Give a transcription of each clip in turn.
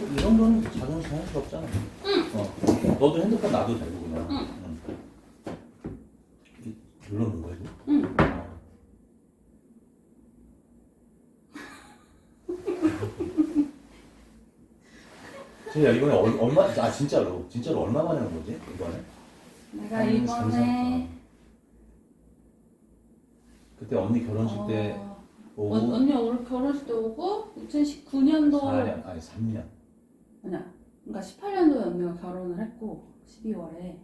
이 정도는 자존심 상할 수 없잖아. 너도 핸드폰 놔도 되고 그냥. 눌러놓은 거야, 이거? 진짜 이번에 얼마? 아 진짜로 얼마 만에 한 거지 이번에? 내가 이번에 그때 언니 결혼식 때 오고 언니 올 결혼식 때 오고 2019년도 4년 아니 3년. 아니야. 그러니까 18년도에 언니가 결혼을 했고 12월에.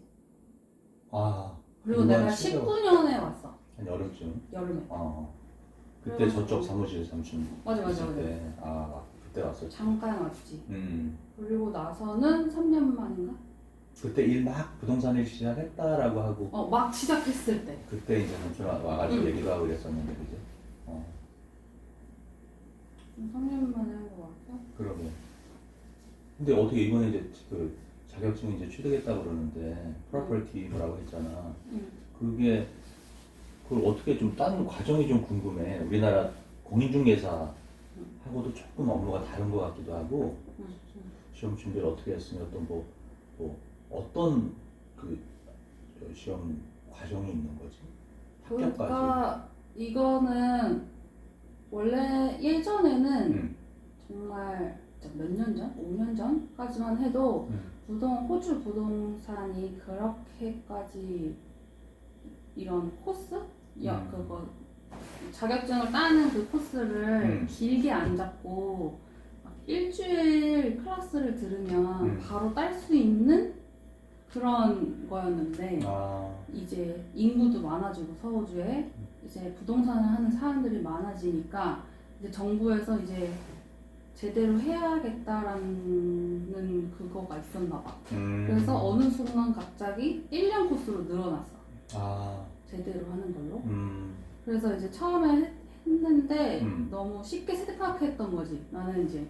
아 그리고 내가 19년에 왔어. 한 여름쯤. 여름에. 그때 그래가지고. 저쪽 사무실 삼촌. 맞아. 때. 그때 왔었지. 잠깐 왔지. 음. 그리고 나서는 3년 만인가? 그때 일 막 부동산 일 시작했다라고 하고. 막 시작했을 때. 그때 이제 삼촌 와가지고 얘기도 하고 그랬었는데 그지? 3년 만에 한 거 같아. 그러게. 근데 어떻게 이번에 이제 그 자격증이 이제 취득했다고 그러는데 프로퍼티 뭐라고 했잖아. 그게 그걸 어떻게 좀 다른 과정이 좀 궁금해. 우리나라 공인중개사하고도 조금 업무가 다른 것 같기도 하고. 시험 준비를 어떻게 했으면 뭐 어떤 그 시험 과정이 있는 거지? 합격까지. 그러니까 이거는 원래 예전에는 정말 몇 년 전? 5년 전까지만 해도 호주 부동산이 그렇게까지 이런 코스? 그거 자격증을 따는 그 코스를 길게 안 잡고 막 일주일 클래스를 들으면 바로 딸 수 있는 그런 거였는데 이제 인구도 많아지고 서호주에 이제 부동산을 하는 사람들이 많아지니까 이제 정부에서 이제 제대로 해야겠다라는 그거가 있었나 봐. 그래서 어느 순간 갑자기 1년 코스로 늘어났어. 제대로 하는 걸로. 그래서 이제 처음에 했는데 너무 쉽게 생각했던 거지. 나는 이제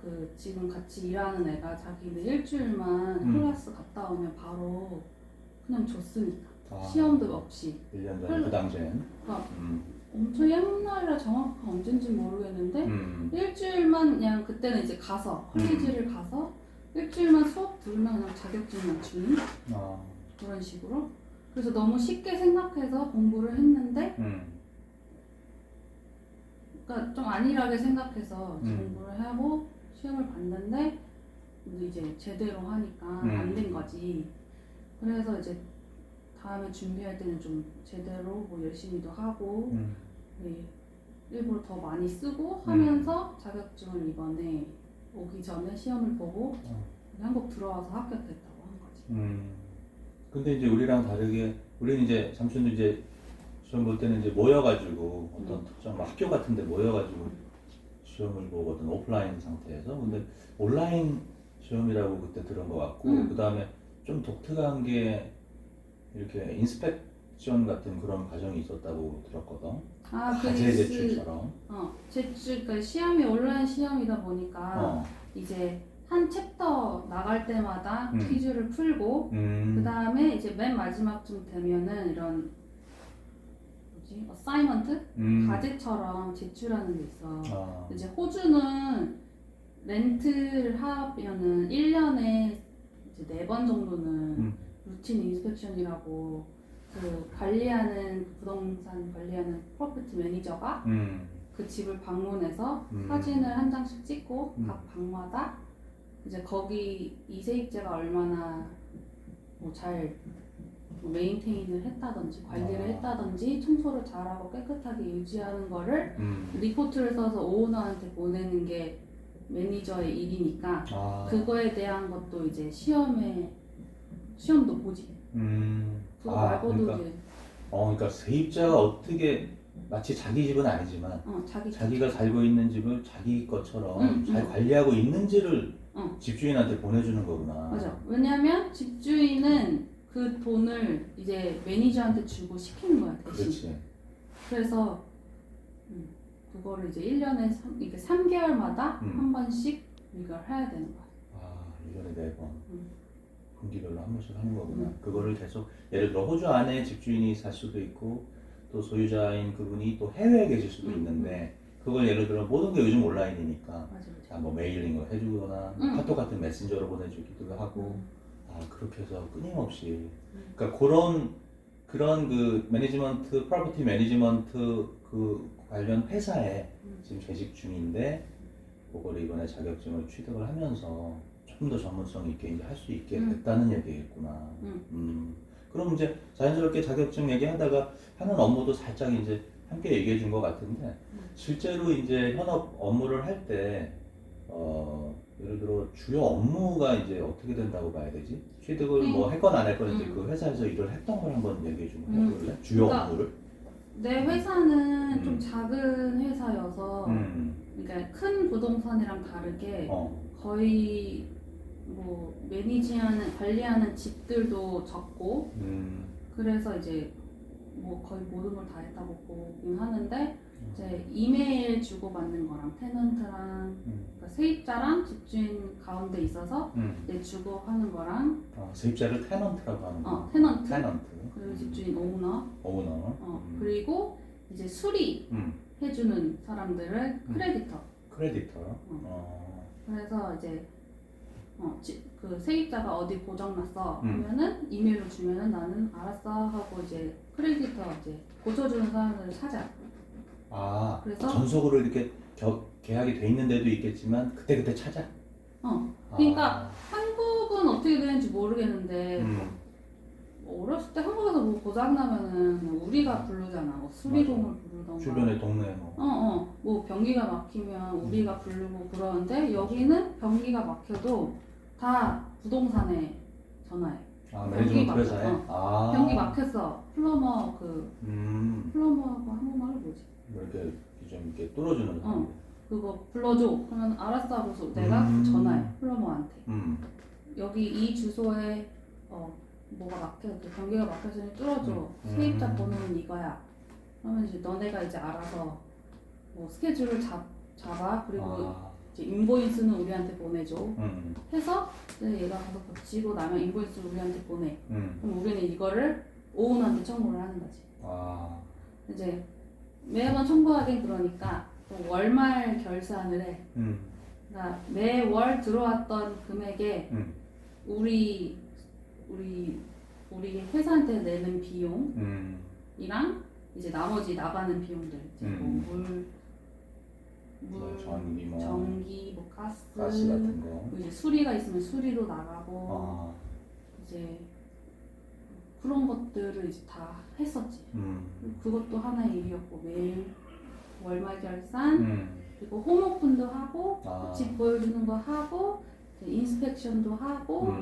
그 지금 같이 일하는 애가 자기는 일주일만 클래스 갔다 오면 바로 그냥 줬으니까. 시험도 없이. 1년 전에 그 당시엔. 그러니까 엄청 옛날이라 정확한 언젠지 모르겠는데 일주일만 그냥 그때는 이제 가서 콜리지를 가서 일주일만 수업 들으면 그냥 자격증만 주는 그런 식으로. 그래서 너무 쉽게 생각해서 공부를 했는데 그러니까 좀 안일하게 생각해서 공부를 하고 시험을 봤는데 이제 제대로 하니까 안 된 거지. 그래서 이제 다음에 준비할 때는 좀 제대로 뭐 열심히도 하고 일부러 더 많이 쓰고 하면서 자격증을 이번에 오기 전에 시험을 보고 한국 들어와서 합격했다고 한 거지. 근데 이제 우리랑 다르게 우리는 이제 삼촌도 이제 시험 볼 때는 이제 모여가지고 어떤 특정 뭐 학교 같은데 모여가지고 시험을 보거든 오프라인 상태에서. 근데 온라인 시험이라고 그때 들은 것 같고 그 다음에 좀 독특한 게 이렇게 인스펙션 같은 그런 과정이 있었다고 들었거든. 과제 제출처럼. 그러니까 시험이 온라인 시험이다 보니까 이제 한 챕터 나갈 때마다 퀴즈를 풀고 그 다음에 이제 맨 마지막쯤 되면은 이런 뭐지? 어사이먼트? 과제처럼 제출하는 게 있어. 이제 호주는 렌트를 하면은 1년에 이제 4번 정도는 루틴 인스펙션이라고 그 관리하는 부동산 관리하는 프로퍼티 매니저가 그 집을 방문해서 사진을 한 장씩 찍고 각 방마다 이제 거기 이세입자가 얼마나 잘 메인테인을 했다든지 관리를 했다든지 청소를 잘하고 깨끗하게 유지하는 거를 리포트를 써서 오너한테 보내는 게 매니저의 일이니까 그거에 대한 것도 이제 시험도 보지. 그거 말고도 그러니까, 이제 그러니까 세입자가 어떻게 마치 자기 집은 아니지만 자기가 살고 있는 집을 자기 것처럼 잘 관리하고 있는지를 집주인한테 보내주는 거구나. 맞아. 왜냐면 집주인은 그 돈을 이제 매니저한테 주고 시키는 거야 대신. 그렇지. 그래서 그거를 이제 1년에 이게 3개월마다 한 번씩 이걸 해야 되는 거야. 1년에 4번. 분기별로 한 번씩 하는 거구나. 그거를 계속 예를 들어 호주 안에 집주인이 살 수도 있고 또 소유자인 그분이 또 해외에 계실 수도 있는데 그걸 예를 들어 모든 게 요즘 온라인이니까 맞아. 자, 뭐 메일링을 해주거나 카톡 같은 메신저로 보내주기도 하고 그렇게 해서 끊임없이 그러니까 그런 그 매니지먼트 프로퍼티 매니지먼트 그 관련 회사에 지금 재직 중인데 그거를 이번에 자격증을 취득을 하면서 좀 더 전문성 있게 이제 할 수 있게 됐다는 얘기겠구나. 그럼 이제 자연스럽게 자격증 얘기하다가 하는 업무도 살짝 이제 함께 얘기해 준 것 같은데 실제로 이제 현업 업무를 할 때 예를 들어 주요 업무가 이제 어떻게 된다고 봐야 되지? 취득을 뭐 했건 안 했건 이제 그 회사에서 일을 했던 걸 한번 얘기해 좀 해볼래? 주요 그러니까 업무를? 내 회사는 좀 작은 회사여서 그러니까 큰 부동산이랑 다르게 거의 뭐 매니지하는 관리하는 집들도 적고 그래서 이제 뭐 거의 모든 걸 다 했다고 보긴 하는데 이제 이메일 주고받는 거랑 테넌트랑 그러니까 세입자랑 집주인 가운데 있어서 이제 주고하는 거랑 세입자를 테넌트라고 하는 거. 테넌트 그리고 집주인 오너 그리고 이제 수리 해주는 사람들을 크레디터 그래서 이제 그 세입자가 어디 고장났어 하면은 이메일로 주면은 나는 알았어 하고 이제 크레디터 이제 고쳐주는 사람들을 찾아. 그래서 전속으로 이렇게 계약이 돼 있는 데도 있겠지만 그때 찾아. 그러니까 한국은 어떻게 되는지 모르겠는데 뭐 어렸을 때 한국에서 뭐 고장 나면은 우리가 부르잖아. 뭐 수리공을 부르던가. 주변에 동네 뭐. 뭐 변기가 막히면 우리가 부르고 그러는데 여기는 변기가 막혀도 다 부동산에 전화해. 매니지먼트 회사에? 변기 막혔어. 플러머 플러머가 한국말로 뭐지? 이렇게 좀 이렇게 뚫어주는 사람. 그거 불러줘. 그러면 알았어 하고서 내가 전화해. 플러머한테. 여기 이 주소에 뭐가 막혀서 변기가 막혀서 뚫어줘. 세입자 번호는 이거야. 그러면 이제 너네가 이제 알아서 뭐 스케줄을 잡아. 그리고 이제 인보이스는 우리한테 보내줘. 해서 이제 얘가 가서 붙이고 나면 인보이스를 우리한테 보내. 그럼 우리는 이거를 오은한테 청구를 하는 거지. 이제 매번 청구하긴 그러니까 또 월말 결산을 해. 그러니까 매월 들어왔던 금액에 우리 회사한테 내는 비용이랑 이제 나머지 나가는 비용들 이제 물, 전기, 뭐 가스 같은 거. 이제 수리가 있으면 수리로 나가고 이제 그런 것들을 이제 다 했었지. 그것도 하나의 일이었고 매일 월말 결산 그리고 홈오픈도 하고 집 보여주는 거 하고 이제 인스펙션도 하고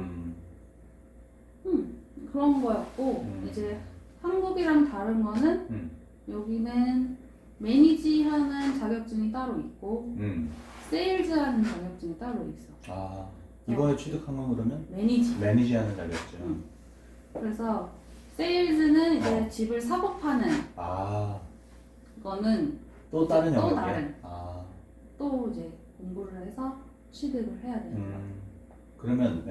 그런 거였고 이제 한국이랑 다른 거는 여기는 매니지하는 자격증이 따로 있고 세일즈하는 자격증이 따로 있어. 이번에 취득한 건 그러면 매니지하는 자격증. 그래서 세일즈는 이제 집을 사고 파는 거는 또 다른 또 영역이야? 다른 또 이제 공부를 해서 취득을 해야 되는 거야. 그러면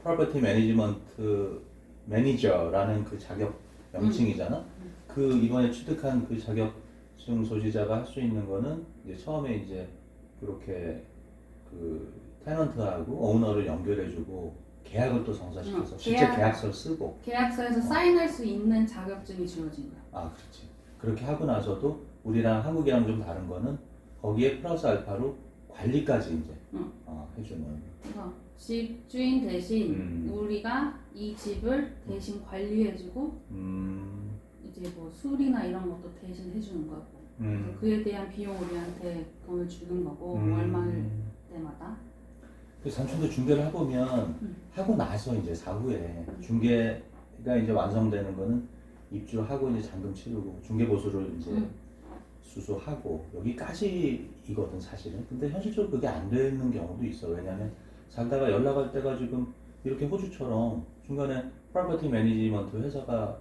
프로퍼티 매니지먼트 매니저라는 그 자격 명칭이잖아. 그 이번에 취득한 그 자격증 소지자가 할 수 있는 거는 이제 처음에 이제 그렇게 그 테넌트하고 오너를 연결해주고 계약을 또 성사시켜서 실제 계약서를 쓰고 계약서에서 사인할 수 있는 자격증이 주어진 거야. 그렇지. 그렇게 하고 나서도 우리랑 한국이랑 좀 다른 거는 거기에 플러스 알파로 관리까지 이제 해주는. 그래서 집주인 대신 우리가 이 집을 대신 관리해주고 이제 뭐 수리나 이런 것도 대신 해주는 거고 그에 대한 비용 우리한테 돈을 주는 거고 월말 때마다. 그 삼촌도 중개를 해보면 하고 나서 이제 사후에 중개가 이제 완성되는 거는 입주하고 이제 잔금 치르고 중개 보수를 이제 수수하고 여기까지이거든 사실은. 근데 현실적으로 그게 안 되는 경우도 있어. 왜냐면 살다가 연락할 때가 지금 이렇게 호주처럼 중간에 프로퍼티 매니지먼트 회사가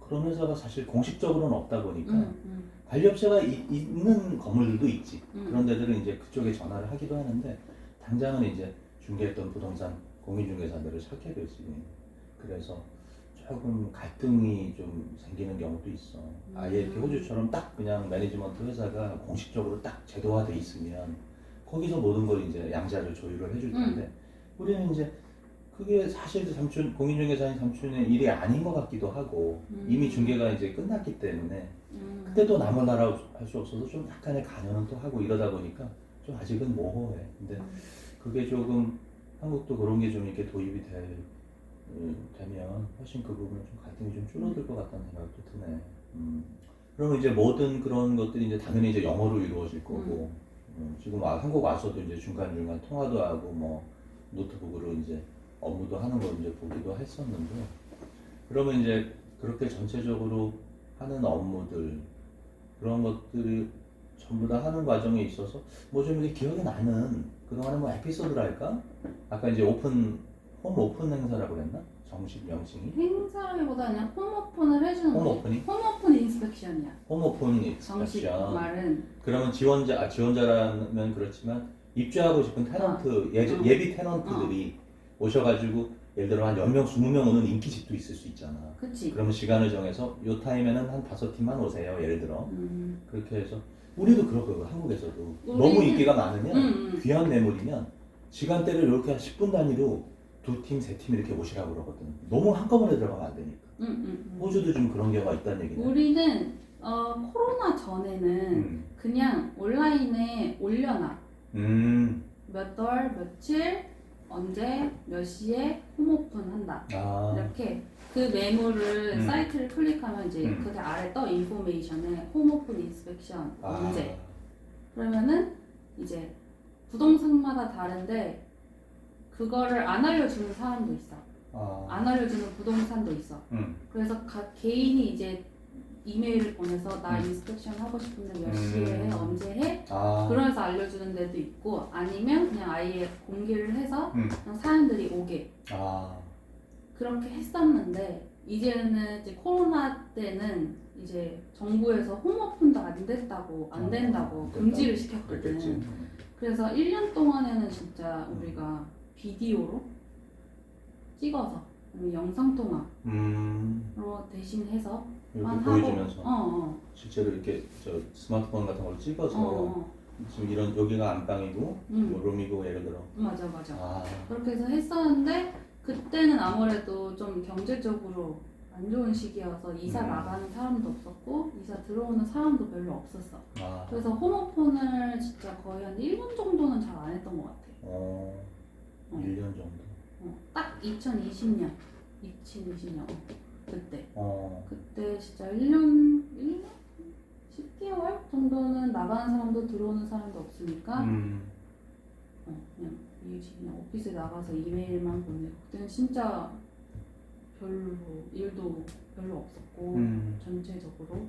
그런 회사가 사실 공식적으로는 없다 보니까 관리업체가 있는 건물들도 있지. 그런 데들은 이제 그쪽에 전화를 하기도 하는데 당장은 이제 중개했던 부동산 공인중개사들을 찾게 되지. 그래서 조금 갈등이 좀 생기는 경우도 있어. 아예 이렇게 호주처럼 딱 그냥 매니지먼트 회사가 공식적으로 딱 제도화돼 있으면 거기서 모든 걸 이제 양자를 조율을 해줄 텐데 우리는 이제 그게 사실 삼촌 공인중개사인 삼촌의 일이 아닌 것 같기도 하고 이미 중개가 이제 끝났기 때문에 근데 또 남을 나라 할 수 없어서 좀 약간의 관여는 또 하고 이러다 보니까 좀 아직은 모호해. 근데 그게 조금 한국도 그런 게 좀 이렇게 도입이 되면 훨씬 그 부분은 좀 갈등이 좀 줄어들 것 같다는 생각도 드네. 그러면 이제 모든 그런 것들이 이제 당연히 이제 영어로 이루어질 거고 지금 한국 와서도 이제 중간중간 통화도 하고 뭐 노트북으로 이제 업무도 하는 걸 이제 보기도 했었는데 그러면 이제 그렇게 전체적으로 하는 업무들 그런 것들이 전부 다 하는 과정에 있어서 뭐 좀 이렇게 기억에 나는 그동안에 뭐 에피소드랄까? 아까 이제 홈 오픈 행사라고 그랬나? 정식 명칭이? 행사라기보다 그냥 홈오픈을 해주는 홈 거지. 오프닝? 홈오픈 인스펙션이야. 홈 오픈 정식 인스펙션. 말은. 그러면 지원자라면 그렇지만 입주하고 싶은 테넌트, 예비 테넌트들이 오셔가지고 예를 들어 한 10명, 20명 오는 인기집도 있을 수 있잖아. 그치. 그러면 시간을 정해서 요 타임에는 한 5팀만 오세요. 예를 들어. 그렇게 해서 우리도 그렇거든. 한국에서도. 너무 인기가 많으면 귀한 매물이면 시간대를 이렇게 한 10분 단위로 2팀, 3팀 이렇게 오시라고 그러거든. 너무 한꺼번에 들어가면 안 되니까. 호주도 좀 그런 경우가 있다는 얘기네. 우리는 코로나 전에는 그냥 온라인에 올려놔. 몇 월, 며칠, 언제, 몇 시에 홈오픈 한다. 이렇게 그 매물을 사이트를 클릭하면 이제 그 아래 떠 인포메이션에 홈오픈 인스펙션 언제. 그러면은 이제 부동산마다 다른데 그거를 안 알려주는 사람도 있어. 안 알려주는 부동산도 있어. 그래서 각 개인이 이제 이메일을 보내서 나 인스펙션 하고 싶은데 몇 시에 해, 언제 해? 그러면서 알려주는 데도 있고 아니면 그냥 아예 공개를 해서 그냥 사람들이 오게 그렇게 했었는데 이제는 이제 코로나 때는 이제 정부에서 홈오픈도 안 됐다고 안 된다고 금지를 시켰거든. 그랬겠지. 그래서 1년 동안에는 진짜 우리가 비디오로 찍어서 영상 통화로 대신해서 이렇게 보여주면서 실제로 이렇게 저 스마트폰 같은 걸 찍어서 지금 이런 여기가 안방이고 뭐 룸이고 예를 들어 맞아 그렇게 해서 했었는데 그때는 아무래도 좀 경제적으로 안 좋은 시기여서 이사 나가는 사람도 없었고 이사 들어오는 사람도 별로 없었어. 그래서 홈오픈을 진짜 거의 한 1년 정도는 잘 안 했던 것 같아. 1년 정도. 딱 2020년 그때 그때 진짜 1년 10개월 정도는 나가는 사람도 들어오는 사람도 없으니까 그냥 오피스에 나가서 이메일만 보내고 그때는 진짜 별로 일도 별로 없었고 전체적으로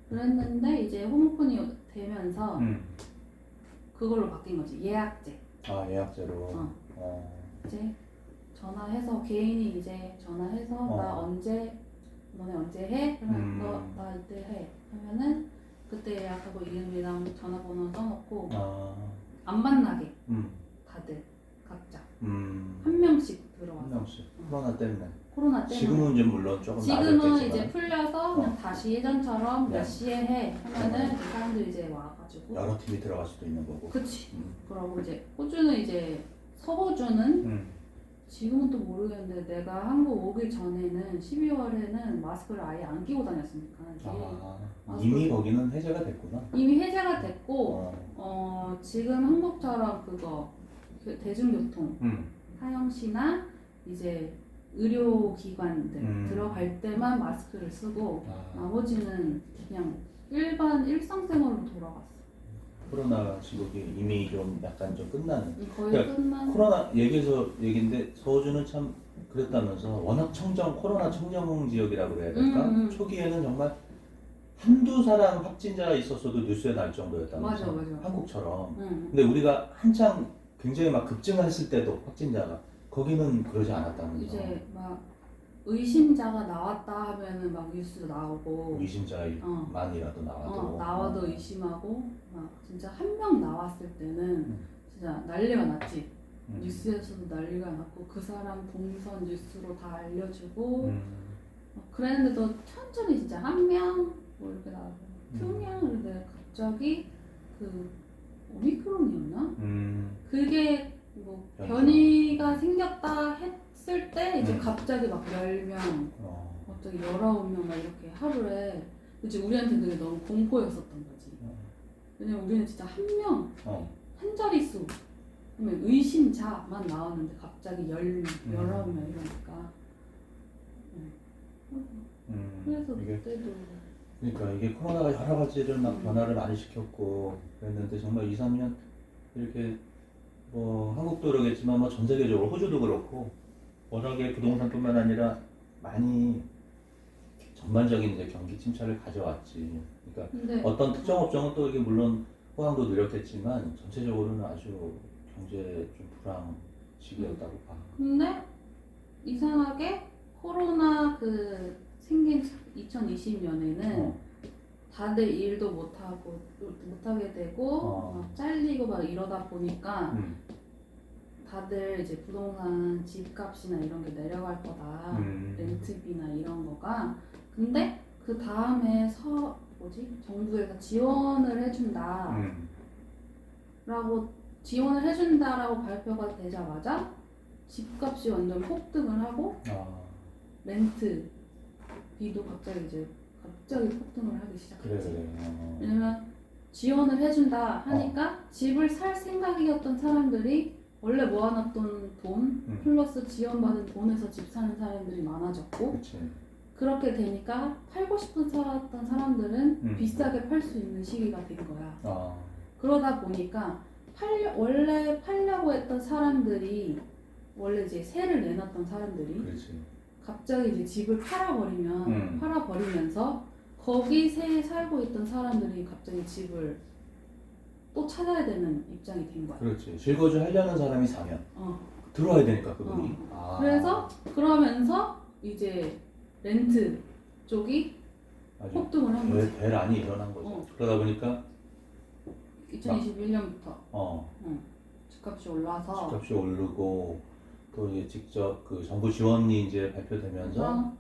그랬는데 이제 홈오픈이 되면서 그걸로 바뀐 거지. 예약제. 예약제로. 이제 전화해서 개인이 이제 전화해서 나 너네 언제 해? 그러면 나 이때 해. 하면은 그때 예약하고 이름이랑 전화번호 써놓고 안 만나게 다들 각자 한 명씩 들어와서 한 명씩. 코로나 때문에. 지금은 이제 물론 조금 지금은 나아졌겠지만. 이제 풀려서 그냥 다시 예전처럼 몇 시에 해 하면은 그 사람들이 이제 와가지고 여러 팀이 들어갈 수도 있는 거고. 그치. 그러고 이제 호주는 이제 서호주는 지금은 또 모르겠는데 내가 한국 오기 전에는 12월에는 마스크를 아예 안 끼고 다녔으니까 이미 거기는 해제가 됐구나. 이미 해제가 됐고 지금 한국처럼 그거 그 대중교통 하영시나 이제 의료기관들 들어갈 때만 마스크를 쓰고 나머지는 그냥 일상생활로 돌아갔어. 코로나 시국이 이미 좀 약간 좀 끝나는. 거의 그러니까 끝난. 코로나 얘기인데 서호주는 참 그랬다면서 워낙 코로나 청정 지역이라고 그래야 될까? 초기에는 정말 한두 사람 확진자가 있었어도 뉴스에 날 정도였다면서. 맞아. 한국처럼. 근데 우리가 한창 굉장히 막 급증했을 때도 확진자가 거기는 그러지 않았다면서. 이제 막 의심자가 나왔다 하면은 막 뉴스도 나오고 의심자만이라도 나와도 의심하고 막 진짜 한 명 나왔을 때는 진짜 난리가 났지. 뉴스에서도 난리가 났고 그 사람 동선 뉴스로 다 알려주고 그랬는데도 천천히 진짜 한 명 뭐 이렇게 나와서 두 명 이런데 갑자기 그 오미크론이었나? 그게 뭐 변이가 생겼다 했을 때 이제 갑자기 막 10명, 갑자기 19명 막 이렇게 하루에 이제 우리한테 그게 너무 공포였었던 거지. 왜냐면 우리는 진짜 한 명, 한 자릿수, 그러면 의심자만 나왔는데 갑자기 19명 이러니까. 그래서 그때도 그러니까 이게 코로나가 여러 가지를 막 변화를 많이 시켰고 그랬는데 정말 2, 3년 이렇게 뭐 한국도 그러겠지만 뭐 전 세계적으로 호주도 그렇고 워낙에 부동산뿐만 아니라 많이 전반적인 이제 경기 침체를 가져왔지. 그러니까 어떤 특정 업종은 또 이게 물론 호황도 누렸겠지만 전체적으로는 아주 경제 좀 불황 시기였다고 봐. 근데 이상하게 코로나 그 생긴 2020년에는 다들 일도 못하게 되고 막 잘리고 막 이러다 보니까 다들 이제 부동산 집값이나 이런 게 내려갈 거다. 렌트비나 이런 거가. 근데 그 다음에 정부에서 지원을 해준다. 라고 지원을 해준다라고 발표가 되자마자 집값이 완전 폭등을 하고 렌트 비도 갑자기 폭등을 하기 시작했지. 그래. 왜냐면 지원을 해준다 하니까 집을 살 생각이었던 사람들이 원래 모아놨던 돈 플러스 지원받은 돈에서 집 사는 사람들이 많아졌고 그치. 그렇게 되니까 팔고 싶은 살았던 사람들은 비싸게 팔 수 있는 시기가 된 거야. 그러다 보니까 원래 팔려고 했던 사람들이 원래 이제 세를 내놨던 사람들이 그렇지. 갑자기 이제 집을 팔아버리면서 거기 세에 살고 있던 사람들이 갑자기 집을 또 찾아야 되는 입장이 된 거야. 그렇지. 실거주 하려는 사람이 사면 들어와야 되니까 그분이. 그래서 그러면서 이제 렌트 쪽이 폭등을 한 거지. 대란이 일어난 거죠. 그러다 보니까 2021년부터 집값이 올라서 집값이 오르고 또 이게 직접 그 정부 지원이 이제 발표되면서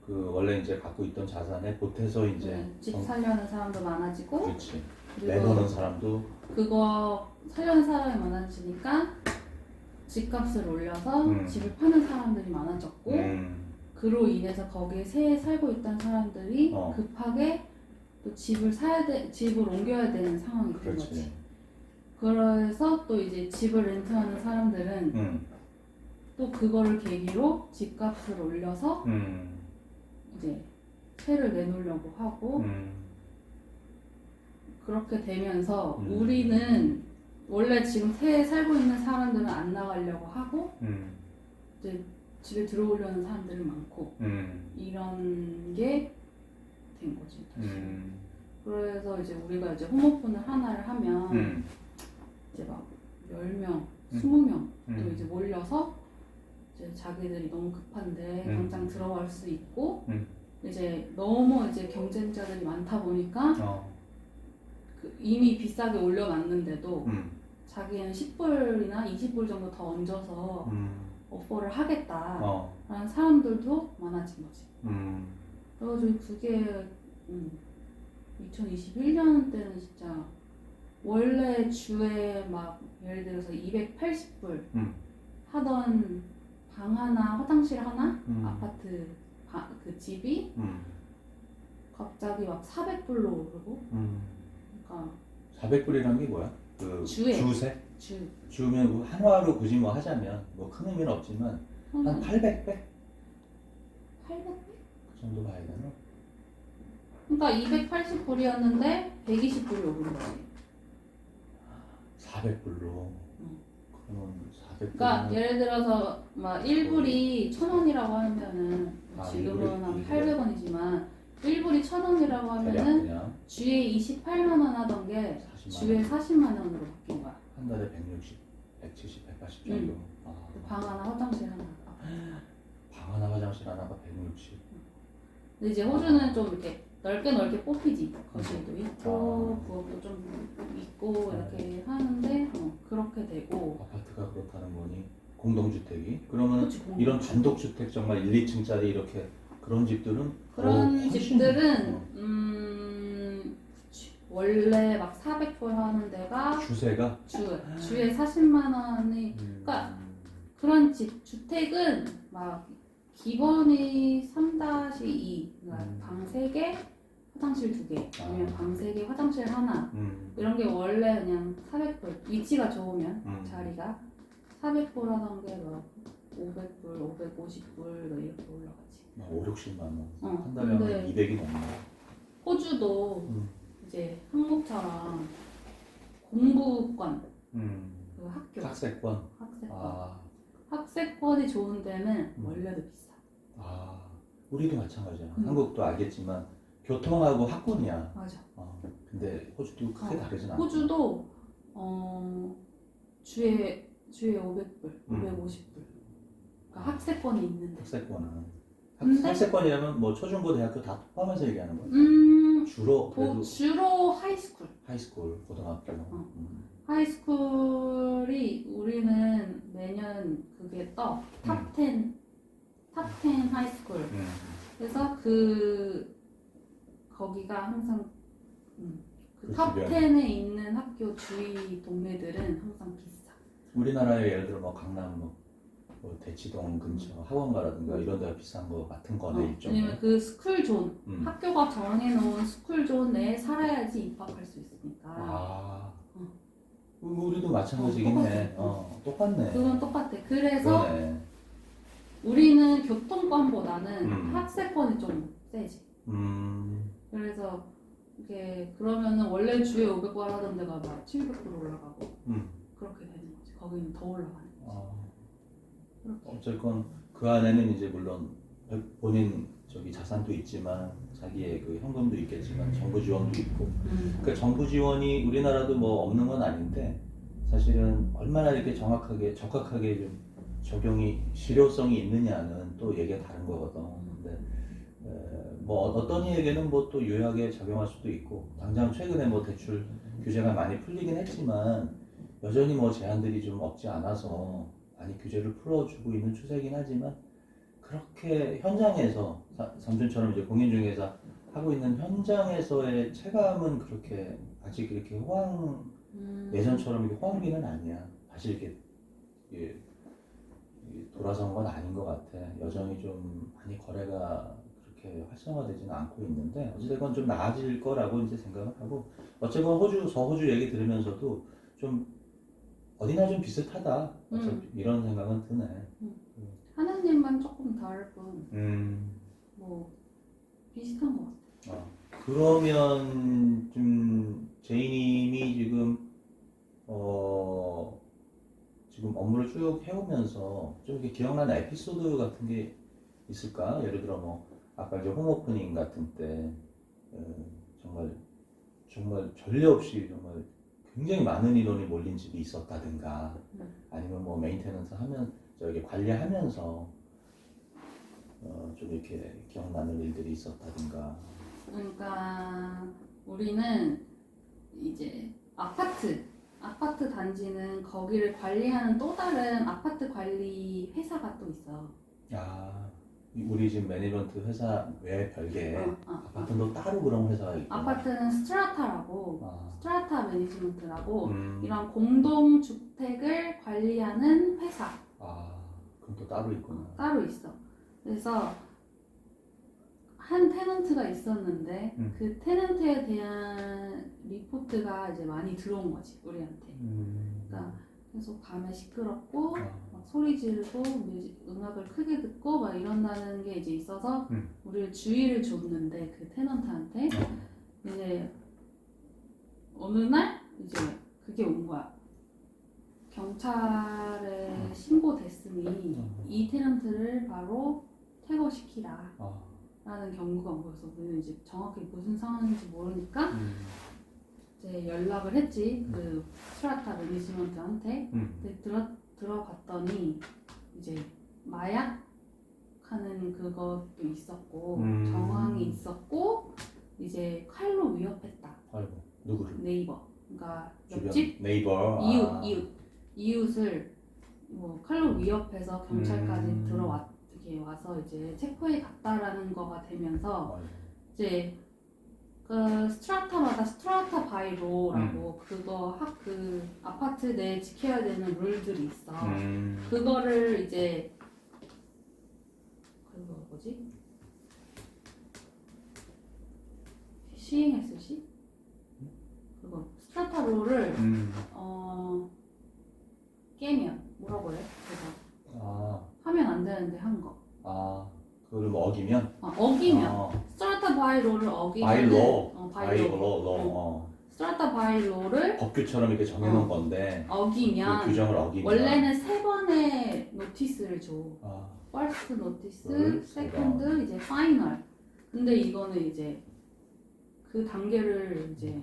그 원래 이제 갖고 있던 자산에 보태서 이제 집 살려는 사람도 많아지고 그렇지. 내놓는 사람도 그거 살려는 사람이 많아지니까 집값을 올려서 집을 파는 사람들이 많아졌고 그로 인해서 거기에 세에 살고 있던 사람들이 급하게 또 집을 옮겨야 되는 상황이 된 거지. 그래서 또 이제 집을 렌트하는 사람들은 또 그거를 계기로 집값을 올려서 이제 세를 내놓으려고 하고 그렇게 되면서 우리는 원래 지금 세에 살고 있는 사람들은 안 나가려고 하고 이제 집에 들어오려는 사람들이 많고 이런 게 된 거지. 그래서 이제 우리가 이제 홈오픈을 하나를 하면 이제 막 10명, 20명 또 이제 몰려서 이제 자기들이 너무 급한데 당장 들어갈 수 있고 이제 너무 이제 경쟁자들이 많다 보니까 이미 비싸게 올려놨는데도 자기는 10불이나 20불 정도 더 얹어서 오퍼를 하겠다라는 사람들도 많아진 거지. 그래가지고 그게 2021년 때는 진짜 원래 주에 막 예를 들어서 280불 하던 방 하나, 화장실 하나, 아파트 그 집이 갑자기 막 400불로 오르고 그러니까 400불이란 게 뭐야? 그 주에 주세? 주면 뭐 한화로 굳이 뭐 하자면 뭐 큰 의미는 없지만 한 800배? 800배? 그 정도 봐야 되나? 그러니까 280불이었는데 120불이 오른 거지. 400불로. 그러면 400불. 그러니까 예를 들어서 막 1불이 1,000원이라고 하면은 지금은 한 800원이지만 1불이 1,000원이라고 하면은 주에 28만 원 하던 게 주에 40만 원으로 바뀐 거야. 한 달에 160, 170, 180 정도. 방 하나, 화장실 하나. 방 하나, 화장실 하나가 160. 근데 이제 호주는 좀 이렇게 넓게 뽑히지. 거실도 있고 부엌도 좀 있고 이렇게 하는데 그렇게 되고. 아파트가 그렇다는 거니 공동주택이? 그러면 그치, 이런 단독주택 정말 1, 2층짜리 이렇게 그런 집들은 그런 훨씬- 집들은 어, 원래 막 400불 하는 데가 주세가 주에 40만 원이 그러니까 그런 주택은 막 기본이 3-2 그러니까 방 3개 화장실 2개 아니면 방 3개 화장실 하나 이런 게 원래 그냥 400불 위치가 좋으면 자리가 400불 하던 게 막 500불, 550불 이렇게 올라가지. 5-60만 원. 어, 한 달에 한 근데 200이 넘네. 호주도 이제 한국처럼 공부권 그 학교 학세권. 학세권 학세권이 좋은 데는 원래도 비싸. 우리도 마찬가지야. 한국도 알겠지만 교통하고 학군이야. 맞아. 근데 호주도 크게 다르진 않아. 호주도 주에 500불, 550불. 그러니까 학세권이 있는데. 학세권은 근데- 학세권이라면 뭐 초중고 대학교 다 포함해서 얘기하는 거야. 주로 그래도 주로 하이스쿨. 하이스쿨 고등학교. 하이스쿨이 우리는 매년 그게 떠. 탑10 하이스쿨. 그래서 거기가 항상 그 탑 주변. 10에 있는 학교 주위 동네들은 항상 비싸. 우리나라에 예를 들어 뭐 강남 뭐 대치동 근처 학원가라든가 이런 데가 비싼 거 같은 거네 일종의. 왜냐면 그 스쿨존 학교가 정해놓은 스쿨존 내에 살아야지 입학할 수 있으니까. 우리도 마찬가지겠네. 똑같네. 그건 똑같아. 그래서 그러네. 우리는 교통권보다는 음. 학세권이 좀 세지. 그래서 이게 그러면은 원래 주에 500불 하던 데가 막 700불 올라가고 그렇게 되는 거지. 거기는 더 올라가는 거지. 그렇게. 어쨌건 그 안에는 이제 물론 본인 자산도 있지만 자기의 그 현금도 있겠지만 정부 지원도 있고. 그 정부 지원이 우리나라도 뭐 없는 건 아닌데 사실은 얼마나 이렇게 정확하게 적합하게 좀 적용이 실효성이 있느냐는 또 얘기가 다른 거거든. 근데 뭐 어떤 이에게는 뭐 또 유효하게 작용할 수도 있고 당장 최근에 뭐 대출 규제가 많이 풀리긴 했지만 여전히 뭐 제한들이 좀 없지 않아서 많이 규제를 풀어주고 있는 추세이긴 하지만 그렇게 현장에서 삼촌처럼 이제 공인중개사 하고 있는 현장에서의 체감은 그렇게 아직 이렇게 예전처럼 이렇게 호황기는 아니야. 사실 이게 돌아선 건 아닌 것 같아. 여전히 좀 많이 거래가 그렇게 활성화되지는 않고 있는데 어찌됐건 좀 나아질 거라고 이제 생각을 하고 어쨌건 서호주 얘기 들으면서도 좀 어디나 좀 비슷하다. 어차피 이런 생각은 드네. 하나님만 조금 다를 뿐. 뭐 비슷한 것 같아. 그러면 좀 제이님이 지금 업무를 쭉 해오면서 좀 이렇게 기억나는 에피소드 같은 게 있을까? 예를 들어 뭐 아까 이제 홈오프닝 같은 때 정말 전례 없이 정말 굉장히 많은 인원이 몰린 집이 있었다든가 아니면 뭐 메인테넌스 관리하면서 좀 이렇게 기억나는 일들이 있었다든가. 그러니까 우리는 이제 아파트 단지는 거기를 관리하는 또 다른 아파트 관리 회사가 또 있어. 우리 지금 매니지먼트 회사 외 별개에 아파트도 따로 그런 회사가 있고. 아파트는 스트라타라고 스트라타 매니지먼트라고 이런 음. 공동주택을 관리하는 회사. 그럼 또 따로 있구나. 따로 있어. 그래서 한 테넌트가 있었는데 그 테넌트에 대한 리포트가 이제 많이 들어온 거지 우리한테. 그러니까 계속 밤에 시끄럽고 막 소리 지르고 음악을 크게 듣고 막 이런다는 게 이제 있어서 우리를 주의를 줬는데 그 테넌트한테 이제 어느 날 이제 그게 온 거야. 경찰에 신고됐으니 이 테넌트를 바로 퇴거시키라 라는 경고가 온 거여서 우리는 이제 정확히 무슨 상황인지 모르니까 이제 연락을 했지 그 스트라타 매니지먼트한테. 근데 들어갔더니 이제 마약 하는 그것도 있었고 정황이 있었고 이제 칼로 위협했다. 아이고 누구를? 네이버. 그러니까 주변 옆집 네이버. 이웃을 뭐 칼로 위협해서 경찰까지 이게 와서 이제 체포해 갔다라는 거가 되면서 이제 그 스트라타마다 스트라타 바이로라고 그거 그 아파트 내에 지켜야 되는 룰들이 있어. 그거를 이제 그거 뭐지? 시행했을 시? 그거 스트라타 룰을 깨면 뭐라고 해? 그거 하면 안 되는데 한 거. 그거를 뭐 어기면? 어기면 스트라타 바이로를 어기면 바이로. 스트라타 바이로를 법규처럼 이렇게 정해놓은 건데 어기면 그 규정을 어기면 원래는 3번의 노티스를 줘. 퍼스트 노티스, 세컨드, 이제 파이널. 근데 이거는 이제 그 단계를 이제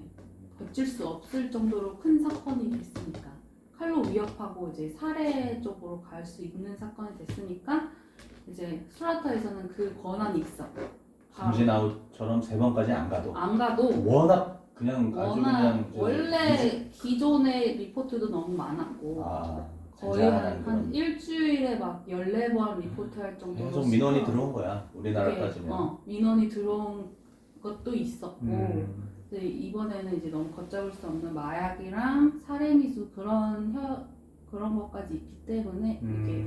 거칠 수 없을 정도로 큰 사건이 됐으니까 칼로 위협하고 이제 살해 쪽으로 갈 수 있는 사건이 됐으니까 이제 스트라타에서는 그 권한이 있어. 잠진아웃처럼 3번까지 안 가도 워낙 그냥 아주 그냥 원래 기존의 리포트도 너무 많았고 거의 한 일주일에 막 14번 리포트 할 정도로 계속 민원이 들어온 거야 우리나라 따지면. 민원이 들어온 것도 있었고 근데 이번에는 이제 너무 걷잡을 수 없는 마약이랑 살해미수 그런 것까지 있기 때문에 이게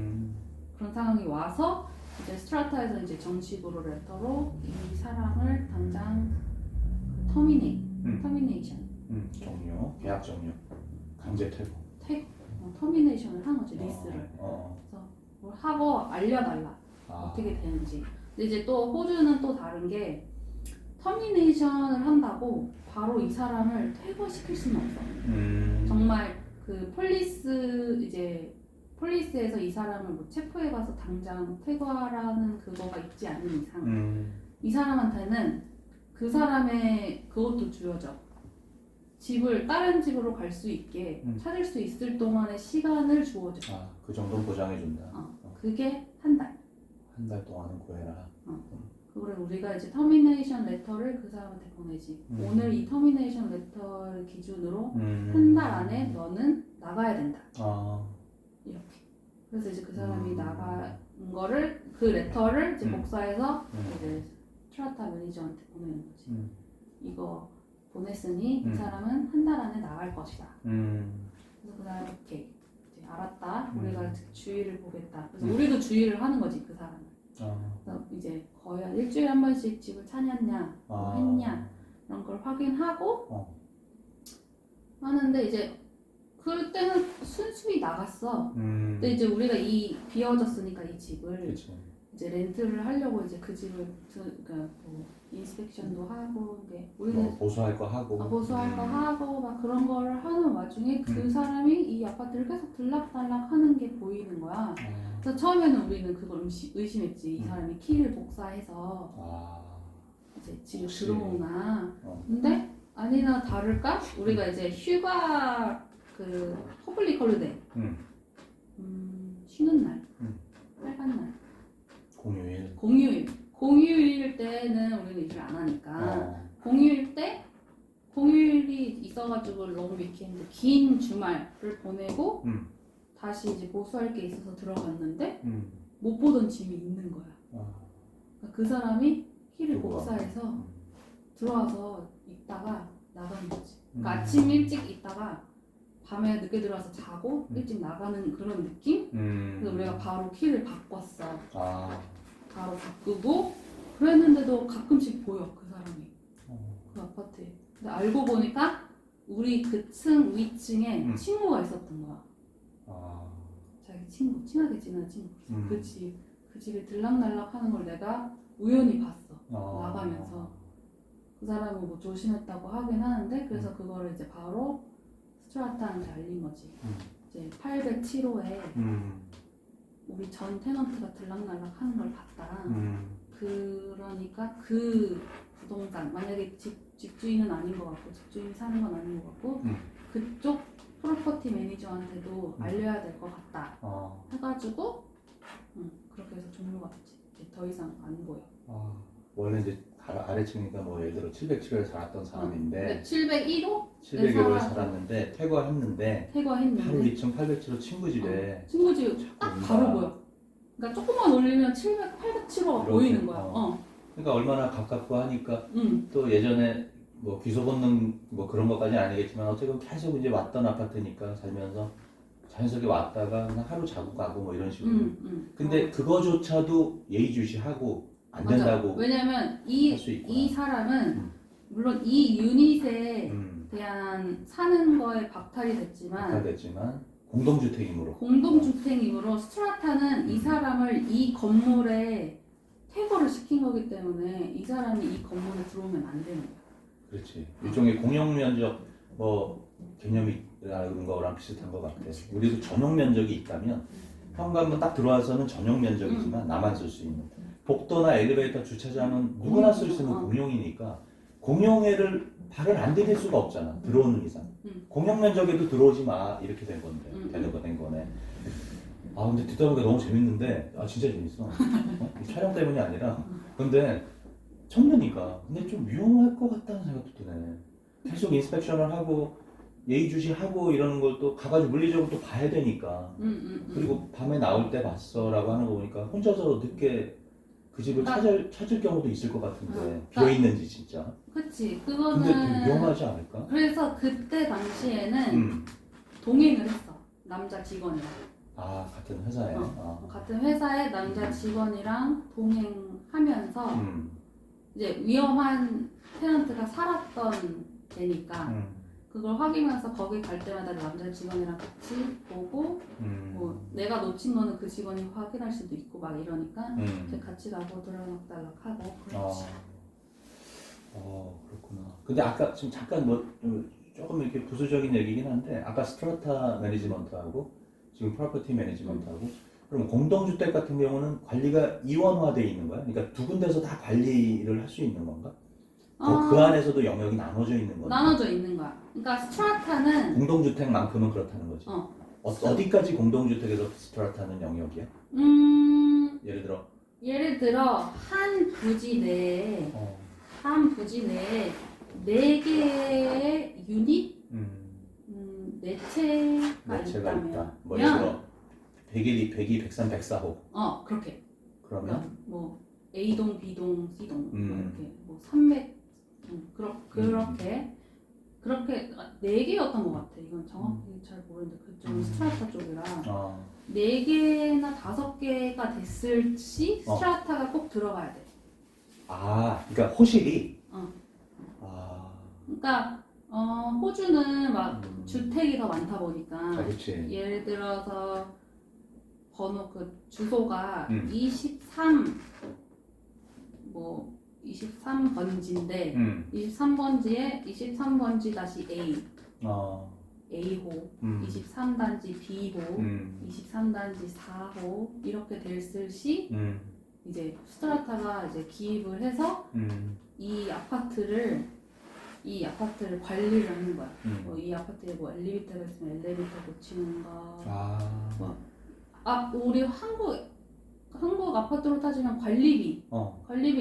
그런 상황이 와서 이제 스트라타에서 이제 정식으로 레터로 이 사람을 당장 터미네이션 계약 종료 강제 퇴고 터미네이션을 한 거지 리스를. 그래서 뭘 하고 알려달라 어떻게 되는지. 근데 이제 또 호주는 또 다른 게 터미네이션을 한다고 바로 이 사람을 퇴거시킬 수는 없어. 정말 그 폴리스에서 이 사람을 뭐 체포해 가서 당장 퇴거하라는 그거가 있지 않는 이상 이 사람한테는 그 사람의 그것도 주어져. 다른 집으로 갈 수 있게 찾을 수 있을 동안의 시간을 주어져. 그 정도는 보장해준다. 그게 한 달. 한 달 동안은 구해라. 그리고 우리가 이제 터미네이션 레터를 그 사람한테 보내지. 오늘 이 터미네이션 레터를 기준으로 한 달 안에 너는 나가야 된다. 이렇게. 그래서 이제 그 사람이 나간 거를 그 레터를 이제 복사해서 이제 스트라타 매니저한테 보내는 거지. 이거 보냈으니 이 사람은 한 달 안에 나갈 것이다. 그래서 그 사람이 오케이 이제 알았다. 우리가 주의를 보겠다. 그래서 우리도 주의를 하는 거지 그 사람을. 그래서 이제 거의 한 일주일에 한 번씩 집을 찾았냐, 뭐 했냐 이런 걸 확인하고 하는데 이제 그때는 순수히 나갔어. 근데 이제 우리가 비어졌으니까 이 집을 그치. 이제 렌트를 하려고 이제 그 집을 그러니까 뭐 인스펙션도 하고 이게 우리는 보수할 거 하고 보수할 거 하고 막 그런 거를 하는 와중에 그 사람이 이 아파트를 계속 들락달락 하는 게 보이는 거야. 그래서 처음에는 우리는 그걸 의심했지. 이 사람이 키를 복사해서 이제 집에 들어오나. 근데 아니나 다를까 우리가 이제 휴가 그 퍼블릭 홀리데이 쉬는 날 빨간 날 공휴일 때는 우리는 일을 안 하니까 공휴일이 있어가지고 롱 위켄드 긴 주말을 보내고 다시 이제 보수할 게 있어서 들어갔는데 못 보던 짐이 있는 거야. 그러니까 그 사람이 키를 복사해서 들어와서 있다가 나가는 거지. 그러니까 아침 일찍 있다가 밤에 늦게 들어와서 자고 일찍 나가는 그런 느낌? 그래서 우리가 바로 키를 바꿨어. 바로 바꾸고 그랬는데도 가끔씩 보여 그 사람이 그 아파트에. 근데 알고 보니까 우리 그 층 위층에 친구가 있었던 거야. 자기 친구, 친하게 지낸 친구. 그 집에 들락날락 하는 걸 내가 우연히 봤어. 나가면서. 그 사람은 뭐 조심했다고 하긴 하는데 그래서 그거를 이제 바로 스트라타한테 알린 거지. 이제 807호에 우리 전 테넌트가 들락날락 하는 걸 봤다. 그러니까 그 부동산 만약에 집주인은 아닌 것 같고 집주인이 사는 건 아닌 것 같고 그쪽 프로퍼티 매니저한테도 알려야 될 것 같다. 해가지고 그렇게 해서 종료가 됐지. 이제 더 이상 안 보여. 원래 이제 아래층이니까 뭐 예를 들어 707호에 살았던 사람인데 701호? 701호에 살았는데 퇴거했는데 하루 2층 807호 친구 집에 친구 집에 딱 바로 보여. 그러니까 조금만 올리면 700, 807호가 보이는 거야. 그러니까 얼마나 가깝고 하니까 응. 또 예전에 뭐 귀소 본능 뭐 그런 것까지는 아니겠지만 어쨌든 계속 이제 왔던 아파트니까 살면서 자연스럽게 왔다가 그냥 하루 자고 가고 뭐 이런 식으로. 근데 그거조차도 예의주시하고 안 맞아. 된다고 왜냐면 할 수 있구나. 이 사람은 음. 물론 이 유닛에 음. 대한 사는 거에 박탈이 됐지만 됐지만 공동주택이므로. 공동주택이므로 스트라타는 이 사람을 이 건물에 퇴거를 시킨 거기 때문에 이 사람이 이 건물에 들어오면 안 되는 거야. 그렇지. 일종의 공용 면적 뭐 개념이라는 거랑 비슷한 것 같아. 우리도 전용 면적이 있다면 현관문 딱 들어와서는 전용 면적이지만 나만 쓸 수 있는. 복도나 엘리베이터 주차장은 누구나 쓸 수 있는 공용이니까 공용해를 발을 안 디딜 수가 없잖아. 들어오는 이상. 공용 면적에도 들어오지 마 이렇게 된 건데 된 거네. 아 근데 듣다 보니까 너무 재밌는데 아 진짜 재밌어. 촬영 때문이 아니라 근데 청년이니까 근데 좀 위험할 것 같다는 생각도 드네. 계속 인스펙션을 하고 예의주시하고 이러는 걸 또 가가지고 물리적으로 또 봐야 되니까. 그리고 밤에 나올 때 봤어라고 하는 거 보니까 혼자서 늦게 그 집을 찾을 경우도 있을 것 같은데 비어있는지 진짜. 그치. 근데 그거는 되게 위험하지 않을까? 그래서 그때 당시에는 동행을 했어. 남자 직원이랑. 아 같은 회사에. 같은 회사에 남자 직원이랑 동행하면서 이제 위험한 테넌트가 살았던 데니까 그걸 확인하면서 거기 갈 때마다 남자 직원이랑 같이 보고 뭐 내가 놓친 거는 그 직원이 확인할 수도 있고 막 이러니까 이제 같이 가고 들어막달락하고 그렇지. 그렇구나. 근데 아까 지금 잠깐 뭐 조금 이렇게 부수적인 얘기긴 한데 아까 스트라타 매니지먼트하고 지금 프로퍼티 매니지먼트하고 그럼 공동주택 같은 경우는 관리가 이원화되어 있는 거야? 그러니까 두 군데서 다 관리를 할 수 있는 건가? 그 안에서도 영역이 나눠져 있는 거야? 나눠져 있는 거야. 그러니까 스트라타는 공동주택만큼은 그렇다는 거지. 어디까지 공동주택에서 스트라타는 영역이야? 예를 들어 한 부지 내에 네 개의 유닛 내체가 있다면 뭐 예를 들어 101, 102, 103, 104호. 그렇게. 그러면 뭐 A동, B동, C동 뭐 이렇게 뭐 300 그렇게 네 개였던 것 같아. 이건 정확히 잘 모르는데 그쪽은 스트라타 쪽이라 네 개나 5개가 됐을 시 스트라타가 꼭 들어가야 돼. 그러니까 호실이. 그러니까 호주는 막 주택이 더 많다 보니까 그렇지. 예를 들어서 번호 그 주소가 23 뭐 23번지인데 23번지에 23번지 다시 A A호 23단지 B호 23단지 4호 이렇게 됐을 시 이제 스트라타가 이제 기입을 해서 이 아파트를 관리를 하는 거야. 뭐 이 아파트에 뭐 엘리베이터가 있으면 엘리베이터 고치는 거. 우리 한국 아파트로 따지면 관리비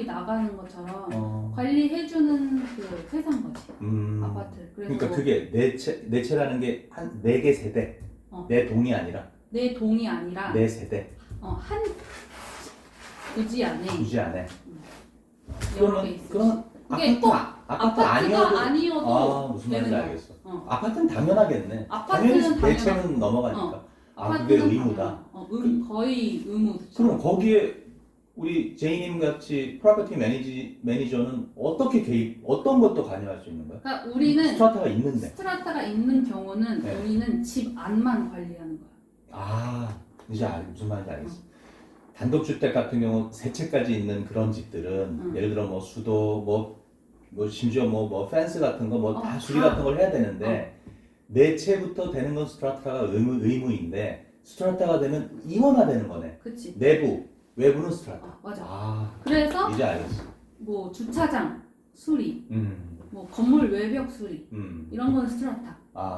나가는 것처럼 관리해주는 그 회사인 거지. 아파트. 그러니까 그게 내체라는 게 한 4개 세대. 내 동이 아니라. 내 동이 아니라. 내 세대. 한 부지 안에. 여러 개 있어. 그럼 이게 꼭 아파트가 아니어도 무슨 말인지 알겠어. 아파트는 당연하겠네. 아파트는 당연히 내체는 넘어가니까. 그게 의무다. 거의 의무죠. 그럼 거기에 우리 제이님 같이 프로퍼티 매니저는 어떤 것도 관여할 수 있는 거야? 그러니까 우리는 스트라타가 있는 경우는 우리는 집 안만 관리하는 거야. 이제 무슨 말인지 알겠어. 단독주택 같은 경우 세 채까지 있는 그런 집들은 예를 들어 뭐 수도 뭐 심지어 뭐 펜스 같은 거 다 수리 같은 걸 해야 되는데 네 채부터 되는 건 스트라타가 의무인데 스트라타가 되면 이원화되는 거네. 그치. 내부, 외부는 스트라타. 맞아. 그래서 이제 알겠어. 뭐 주차장 수리, 뭐 건물 외벽 수리 이런 건 스트라타.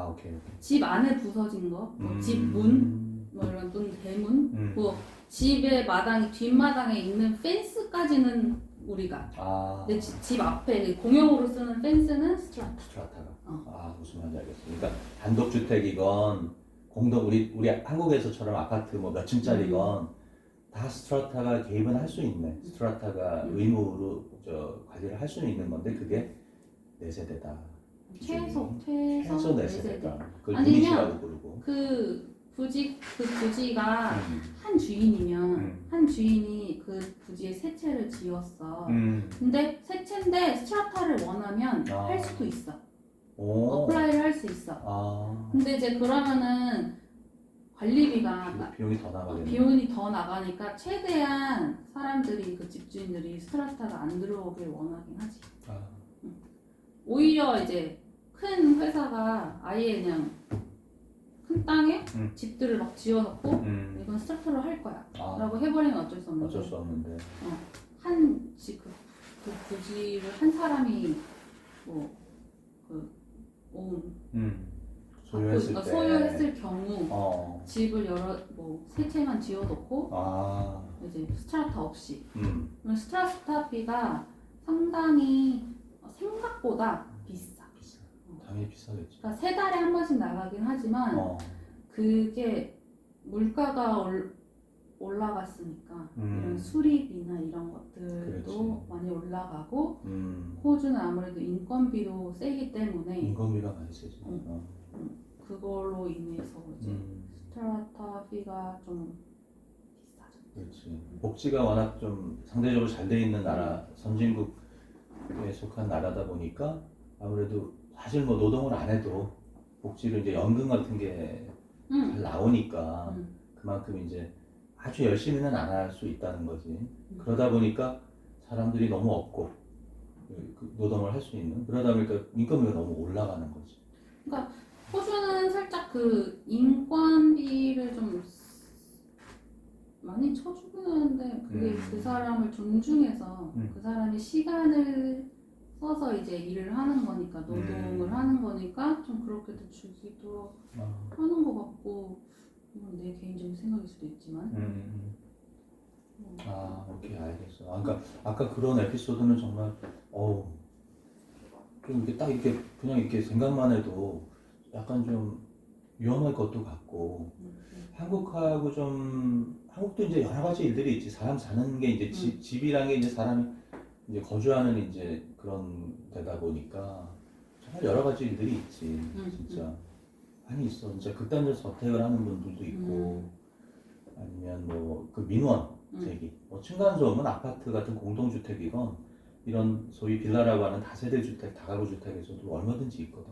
오케이. 집 안에 부서진 거, 뭐 집 문, 뭐 이런 대문, 뭐 집의 뒷마당에 있는 펜스까지는 우리가. 내 집 앞에 공용으로 쓰는 펜스는 스트라타가. 무슨 말인지 알겠어. 그러니까 단독주택이건 우리 한국에서처럼 아파트 뭐 몇 층짜리건 다 스트라타가 개입은 할 수 있네. 스트라타가 의무로 관리를 할 수는 있는 건데 그게 4세대다. 최소 최소 4세대. 4세대다. 그걸 아니면 유닛이라고 부르고. 그 부지가 음. 한 주인이면 음. 한 주인이 그 부지에 새 채를 지었어. 음. 근데 새 채인데 스트라타를 원하면 아. 할 수도 있어. 오. 어플라이를 할 수 있어. 아. 근데 이제 그러면은 관리비가 비용이 더 나가겠네. 비용이 더 나가니까 최대한 사람들이 그 집주인들이 스트라타가 안 들어오길 원하긴 하지. 아. 오히려 이제 큰 회사가 아예 그냥 큰 땅에 집들을 막 지어놓고 이건 스트라타로 할 거야 아. 라고 해버리면 어쩔 수 없는데 어쩔 수 없는데. 그 부지를 한 사람이 소유했을 때. 소유했을 경우 집을 세 채만 지어놓고 이제 스트라타 없이 그러면 스트라타비가 상당히 생각보다 비싸. 당연히 비싸겠지. 그러니까 3달에 한 번씩 나가긴 하지만 그게 물가가 올라갔으니까 이런 수리비나 이런 것들도 그렇지. 많이 올라가고 호주는 아무래도 인건비도 세기 때문에 인건비가 많이 세지. 그걸로 인해서 이제 스트라타 비가 좀 비싸죠. 그렇지. 복지가 워낙 좀 상대적으로 잘 돼 있는 나라, 선진국에 속한 나라다 보니까 아무래도 사실 뭐 노동을 안 해도 복지를 이제 연금 같은 게 잘 나오니까 그만큼 이제 아주 열심히는 안 할 수 있다는 거지. 그러다 보니까 사람들이 너무 없고 노동을 할 수 있는 그러다 보니까 인건비가 너무 올라가는 거지. 그러니까 호주는 살짝 그 인건비를 좀 많이 쳐주긴 하는데 그게 그 사람을 존중해서 그 사람이 시간을 써서 이제 일을 하는 거니까 노동을 하는 거니까 좀 그렇게도 주기도 하는 것 같고 이건 내 개인적인 생각일 수도 있지만 오케이 알겠어. 아까 그런 에피소드는 정말 좀 이렇게 딱 이렇게 그냥 이렇게 생각만 해도 약간 좀 위험할 것도 같고 한국하고 좀 한국도 이제 여러 가지 일들이 있지. 사람 사는 게 이제 집이란 게 이제 사람이 이제 거주하는 이제 그런 데다 보니까 정말 여러 가지 일들이 있지. 진짜 많이 있어. 진짜 극단적 선택을 하는 분들도 있고 아니면 뭐 그 민원 제기, 뭐 층간소음은 아파트 같은 공동주택이건 이런 소위 빌라라고 하는 다세대 주택, 다가구 주택에서도 얼마든지 있거든.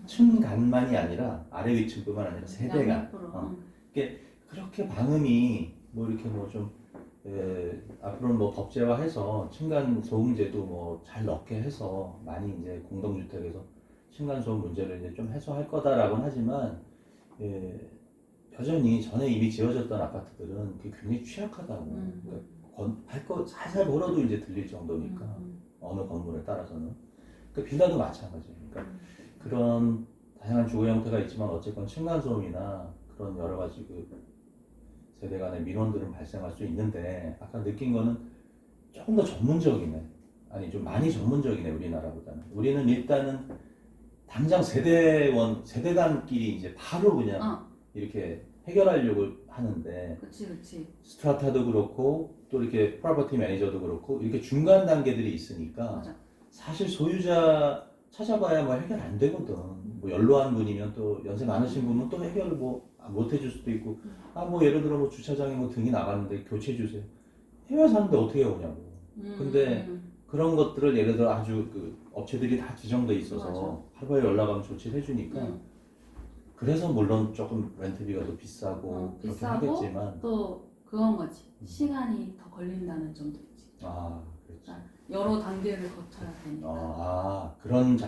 층간만이 아니라 아래 위층뿐만 아니라 세대간. 이게 그렇게 방음이 뭐 이렇게 뭐 좀 앞으로는 뭐 법제화해서 층간 소음제도 뭐 잘 넣게 해서 많이 이제 공동주택에서 층간 소음 문제를 이제 좀 해소할 거다라고는 하지만 여전히 전에 이미 지어졌던 아파트들은 그게 굉장히 취약하다고. 그러니까 할 거 살살 걸어도 이제 들릴 정도니까 어느 건물에 따라서는. 그 빌라도 마찬가지. 그러니까 그런 다양한 주거 형태가 있지만 어쨌건 층간 소음이나 그런 여러 가지 그 세대 간의 민원들은 발생할 수 있는데 아까 느낀 거는 조금 더 전문적이네. 아니 좀 많이 전문적이네 우리나라보다는. 우리는 일단은 당장 세대간끼리 이제 바로 그냥 이렇게 해결하려고 하는데 그치 스트라타도 그렇고 또 이렇게 프로퍼티 매니저도 그렇고 이렇게 중간 단계들이 있으니까 맞아. 사실 소유자 찾아봐야 뭐 해결 안 되거든. 뭐 연로한 분이면 또 연세 많으신 분은 또 해결을 뭐 못 해줄 수도 있고 뭐 예를 들어 뭐 주차장에 뭐 등이 나갔는데 교체해 주세요. 해외 사는데 어떻게 오냐고. 근데 그런 것들을 예를 들어 아주 그 업체들이 다 지정돼 있어서 하루에 연락 가면 조치를 해주니까 그래서 물론 조금 렌트비가 더 비싸고 그렇게 하겠지만 또 그건 거지. 시간이 더 걸린다는 점도 있지. 그렇지. 그러니까 여러 단계를 거쳐야 되니까. 그런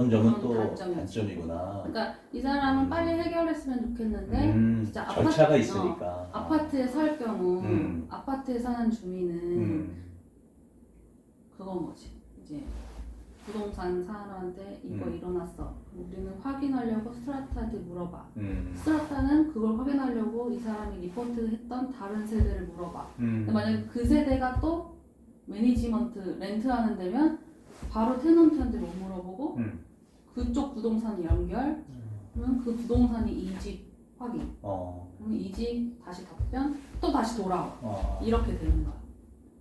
점은 또 단점이지. 단점이구나. 그러니까 이 사람은 빨리 해결했으면 좋겠는데 진짜 절차가 있으니까. 아파트에 살 경우 아파트에 사는 주민은 그건 거지. 이제 부동산 사람한테 이거 일어났어. 우리는 확인하려고 스트라타한테 물어봐. 스트라타는 그걸 확인하려고 이 사람이 리포트했던 다른 세대를 물어봐. 근데 만약에 그 세대가 또 매니지먼트 렌트하는 데면 바로 테넌트한테 못 물어보고 그쪽 부동산 연결 그러면 그 부동산이 이 집 확인. 어. 그럼 이직 다시 답변 또 다시 돌아와. 어. 이렇게 되는 거야.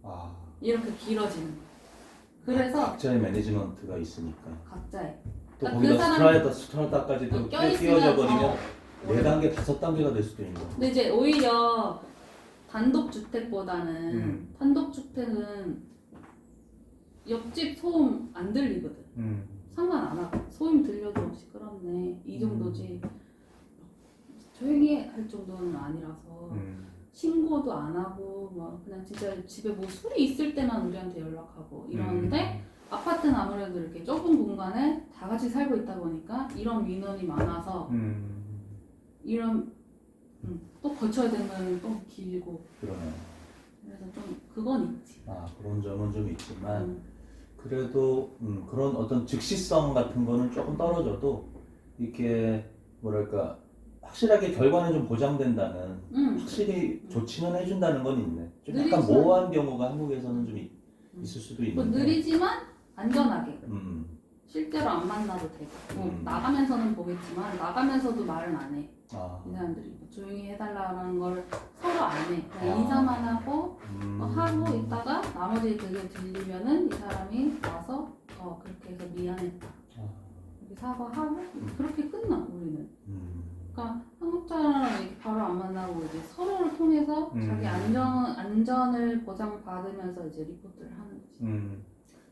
아. 이렇게 길어지는 거야. 그래서 각자의 매니지먼트가 있으니까. 각자의 또 그러니까 거기다 그 사람- 스트라다까지도 껴있으면 끼워져 버리면 더 4단계, 5단계가 될 수도 있는 거고. 근데 이제 오히려 단독주택보다는 음. 단독주택은 옆집 소음 안 들리거든. 상관 안 하고 소음 들려도 시끄럽네 이 정도지 조용히 할 정도는 아니라서 신고도 안 하고 뭐 그냥 진짜 집에 뭐 술이 있을 때만 우리한테 연락하고 이러는데 아파트는 아무래도 이렇게 좁은 공간에 다 같이 살고 있다 보니까 이런 민원이 많아서 이런 또 거쳐야 되는 건 또 길고 그러네. 그래서 좀 그건 있지. 아, 그런 점은 좀 있지만 음, 그래도 그런 어떤 즉시성 같은 거는 조금 떨어져도 이렇게 뭐랄까 확실하게 결과는 좀 보장된다는 확실히 조치는 해준다는 건 있네. 좀 약간 느리지만- 모호한 경우가 한국에서는 좀 있을 수도 뭐 있는데. 느리지만 안전하게 음, 실제로 안 만나도 되고 뭐 음. 나가면서는 보겠지만 나가면서도 말은 안 해. 아, 이 사람들이 뭐 조용히 해달라는 걸 서로 안 해. 그냥 아. 인사만 하고 음. 하고 있다가 나머지 그게 들리면은 이 사람이 와서 그렇게 해서 미안했다. 아, 이렇게 사과하고 그렇게 끝나 우리는. 음. 그러니까 한국처럼 이렇게 바로 안 만나고 이제 서로를 통해서 자기 음. 안전을 보장받으면서 이제 리포트를 하는 거지.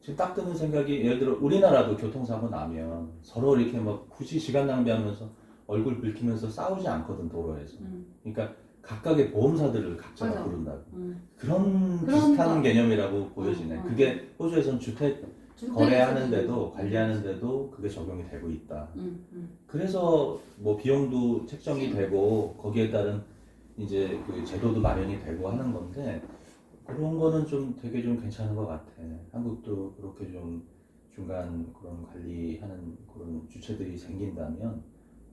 지금 딱 드는 생각이 예를 들어 우리나라도 교통사고 나면 서로 이렇게 막 굳이 시간 낭비하면서 얼굴 붉히면서 싸우지 않거든 도로에서. 그러니까 각각의 보험사들을 각자가 맞아. 부른다고. 그런 비슷한 거. 개념이라고 보여지네. 어. 그게 호주에서는 주택 주택에서도 거래하는데도 있고. 관리하는데도 그게 적용이 되고 있다. 응, 응. 그래서 뭐 비용도 책정이 음. 되고 거기에 따른 이제 그 제도도 마련이 되고 하는 건데 그런 거는 좀 되게 좀 괜찮은 것 같아. 한국도 그렇게 좀 중간 그런 관리하는 그런 주체들이 생긴다면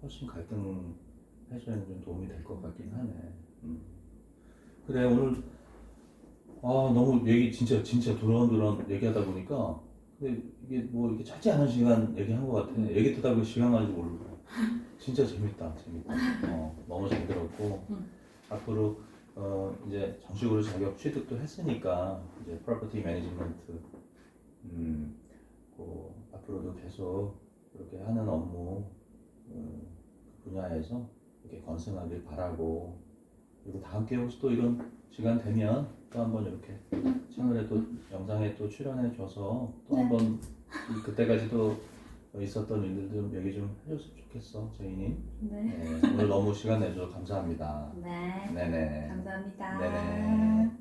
훨씬 갈등 해소에는 좀 도움이 될 것 같긴 하네. 그래 오늘 너무 얘기 진짜 두런두런 얘기하다 보니까 근데 이게 뭐 이렇게 짧지 않은 시간 얘기한 것 같아. 얘기 듣다 보니 시간 가는지 모르고 진짜 재밌다. 너무 잘 들었고 앞으로 이제 정식으로 자격 취득도 했으니까 이제 프로퍼티 매니지먼트 앞으로도 계속 이렇게 하는 업무 분야에서 이렇게 건승하길 바라고 그리고 다음 기회에 혹시 또 이런 시간 되면 또 한번 이렇게 채널에 또 영상에 또 출연해 줘서 또 네. 한번 그때까지도 있었던 일들 좀 얘기 좀 해줬으면 좋겠어 제이님. 네. 네, 오늘 너무 시간 내줘서 감사합니다. 네. 네네. 감사합니다. 네네.